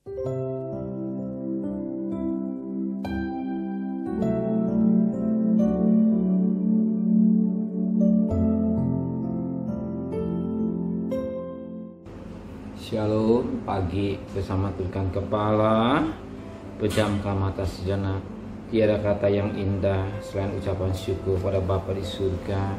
Shalom, pagi bersama tundukkan kepala, pejamkan mata sejenak. Tiada kata yang indah selain ucapan syukur pada Bapa di surga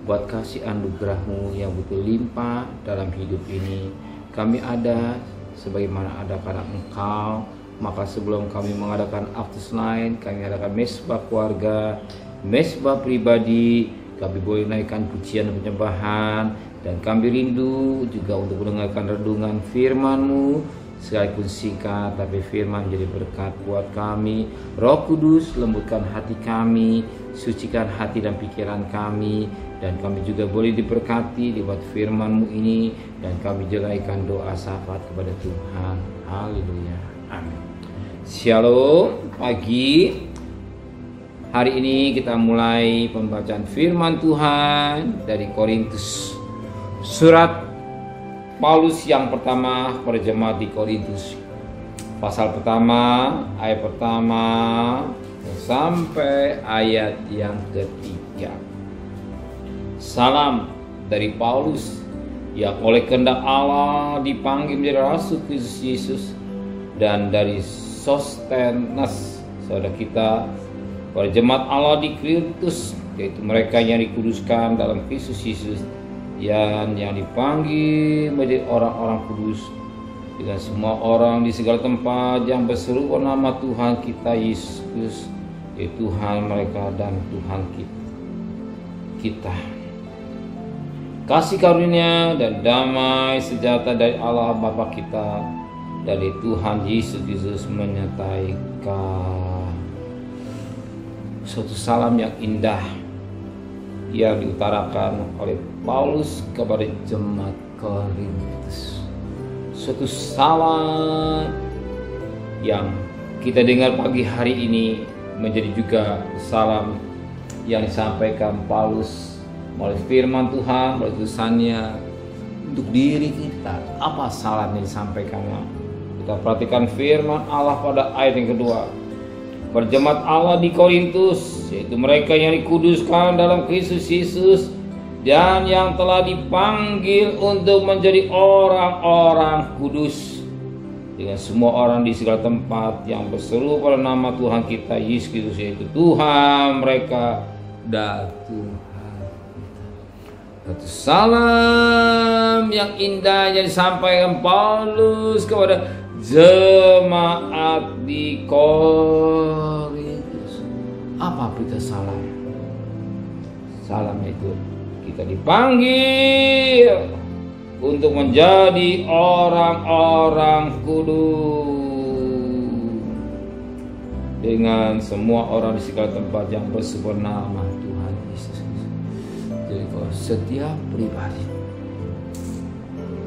buat kasih anugerah-Mu yang begitu limpah dalam hidup ini. Kami ada sebagaimana ada karena Engkau. Maka sebelum kami mengadakan After Line, kami adakan mesbah keluarga, mesbah pribadi. Kami boleh naikkan pujian dan penyembahan, dan kami rindu juga untuk mendengarkan renungan firman-Mu, sekalipun singkat tapi firman menjadi berkat buat kami. Roh Kudus, lembutkan hati kami, sucikan hati dan pikiran kami, dan kami juga boleh diberkati lewat firman-Mu ini, dan kami jelaikan doa syafaat kepada Tuhan. Haleluya, amin. Shalom, pagi. Hari ini kita mulai pembacaan firman Tuhan dari Korintus. Surat Paulus yang pertama kepada jemaat di Korintus. Pasal pertama, ayat pertama sampai ayat yang ketiga. Salam dari Paulus yang oleh kehendak Allah dipanggil menjadi rasul Kristus Yesus, dan dari Sostenes saudara kita, para jemaat Allah di Korintus, yaitu mereka yang dikuduskan dalam Kristus Yesus, yang dipanggil menjadi orang-orang kudus, dengan semua orang di segala tempat yang berseru nama Tuhan kita Yesus, yaitu Tuhan mereka dan Tuhan kita. Kasih karunia dan damai sejahtera dari Allah Bapa kita, dari Tuhan Yesus Kristus menyertai kamu. Suatu salam yang indah yang diutarakan oleh Paulus kepada jemaat Korintus. Suatu salam yang kita dengar pagi hari ini menjadi juga salam yang disampaikan Paulus melalui firman Tuhan, melalui tulisannya untuk diri kita. Apa salam yang disampaikannya? Kita perhatikan firman Allah pada ayat yang kedua. Berjemaat Allah di Korintus, yaitu mereka yang dikuduskan dalam Kristus Yesus, dan yang telah dipanggil untuk menjadi orang-orang kudus, dengan semua orang di segala tempat yang berseru pada nama Tuhan kita Yesus Kristus, yaitu Tuhan mereka dan Tuhan kita. Satu salam yang indah yang disampaikan Paulus kepada jemaat di Korintus. Apa berita salam? Salam itu kita dipanggil untuk menjadi orang-orang kudus, dengan semua orang di segala tempat yang bersebut nama Tuhan Yesus. Jadi kalau setiap pribadi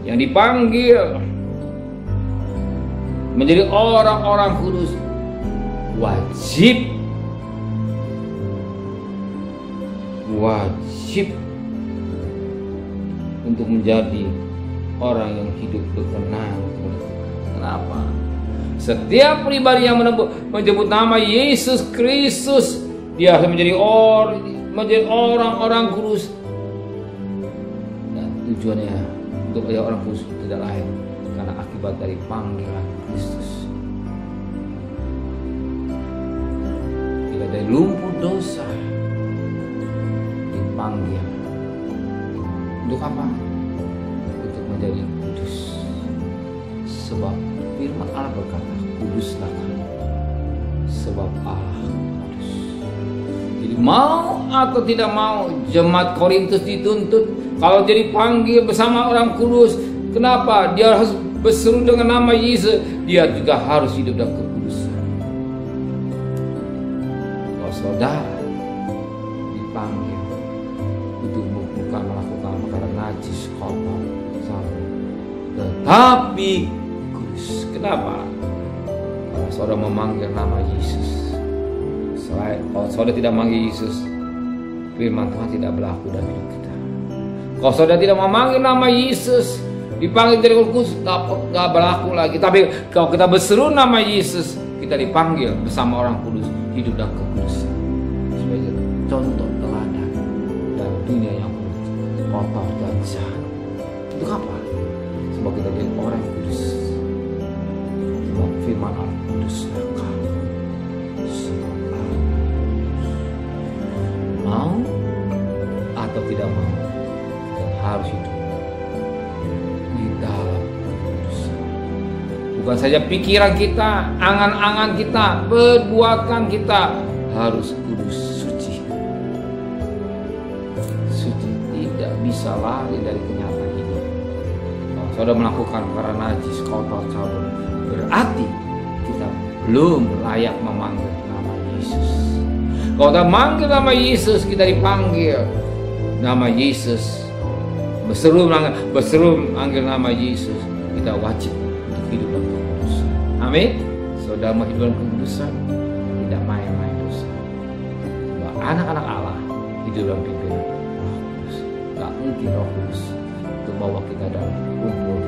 yang dipanggil menjadi orang-orang kudus, wajib untuk menjadi orang yang hidup berkenan. Kenapa? Setiap pribadi yang menyebut nama Yesus Kristus, dia akan menjadi orang-orang kudus. Dan tujuannya untuk menjadi orang kudus tidak lain karena akibat dari panggilan Kristus. Kita dari lumpuh dosa dipanggil untuk apa? Untuk menjadi kudus. Sebab firman Allah berkata, kuduslah kamu sebab Allah kudus. Jadi mau atau tidak mau, jemaat Korintus dituntut kalau jadi panggil bersama orang kudus. Kenapa? Dia harus berseru dengan nama Yesus. Dia juga harus hidup dalam kekudusan. Kalau saudara dipanggil untuk bukan melakukan perkara najis, kotor, salah, tetapi kudus. Kenapa? Kalau saudara memanggil nama Yesus. Kalau saudara tidak memanggil Yesus, firman Tuhan tidak berlaku dalam hidup kita. Kalau saudara tidak memanggil nama Yesus, Dipanggil dari Roh Kudus gak berlaku lagi. Tapi kalau kita berseru nama Yesus, kita dipanggil bersama orang kudus hidup dalam kekudusan. Sebagai contoh teladan dalam dunia yang kotor dan jahat. Untuk apa? Sebab kita jadi orang kudus. Sebab firman Allah kudus kamu. Mau atau tidak mau, kita harus hidup di dalam kekudusan. Bukan saja pikiran kita, angan-angan kita, perbuatan kita harus kudus, suci. Suci, tidak bisa lari dari kenyataan hidup. Kalau saudara melakukan perkara najis, kotor, cabul, berarti kita belum layak memanggil nama Yesus. Kalau kita manggil nama Yesus, kita dipanggil nama Yesus. Berseru manggil nama Yesus, kita wajib untuk hidup dalam kekudusan. Amin. Saudara mau hidup dalam kekudusan, tidak main-main dosa. Bahwa anak-anak Allah hidup dalam pimpinan Roh Kudus. Gak mungkin Roh Kudus untuk bawa kita dalam kumpul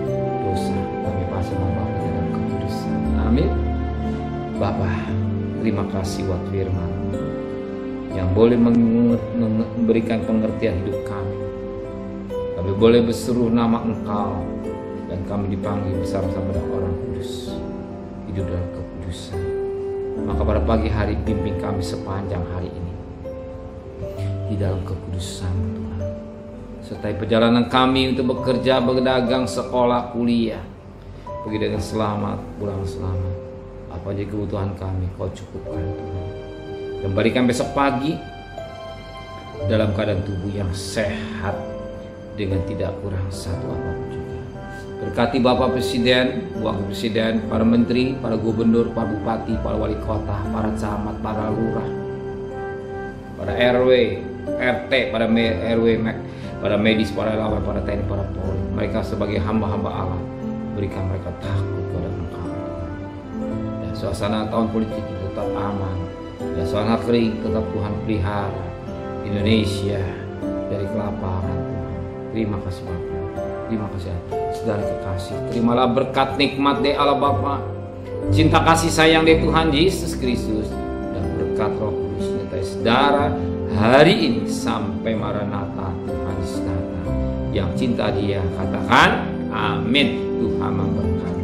dosa, tapi pasti membawa kita dalam kekudusan. Amin. Bapa, terima kasih buat firman yang boleh memberikan pengertian hidup kami. Kami boleh berseru nama Engkau dan kami dipanggil bersama-sama dengan orang kudus hidup dalam kekudusan. Maka pada pagi hari bimbing kami sepanjang hari ini di dalam kekudusan Tuhan. Sertai perjalanan kami untuk bekerja, berdagang, sekolah, kuliah, pergi dengan selamat, pulang selamat. Apa aja kebutuhan kami Kau cukupkan Tuhan. Kembalikan besok pagi dalam keadaan tubuh yang sehat dengan tidak kurang satu apapun juga. Berkati Bapak Presiden, Wakil Presiden, para Menteri, para Gubernur, para Bupati, para Wali Kota, para Camat, para Lurah, para RW, RT, para RW, para medis, para relawan, para TNI, para Polri. Mereka sebagai hamba-hamba Allah, berikan mereka takut kepada Engkau. Dan suasana tahun politik itu tetap aman. Dan suasana kering tetap Tuhan pelihara Indonesia dari kelaparan Tuhan. Terima kasih Bapak. Terima kasih saudara kekasih. Terimalah berkat nikmat dari Allah Bapa, cinta kasih sayang dari Tuhan Yesus Kristus, dan berkat Roh Kudus serta saudara hari ini sampai Maranatha Tuhan Yesus datang. Yang cinta Dia katakan amin. Tuhan memberkati.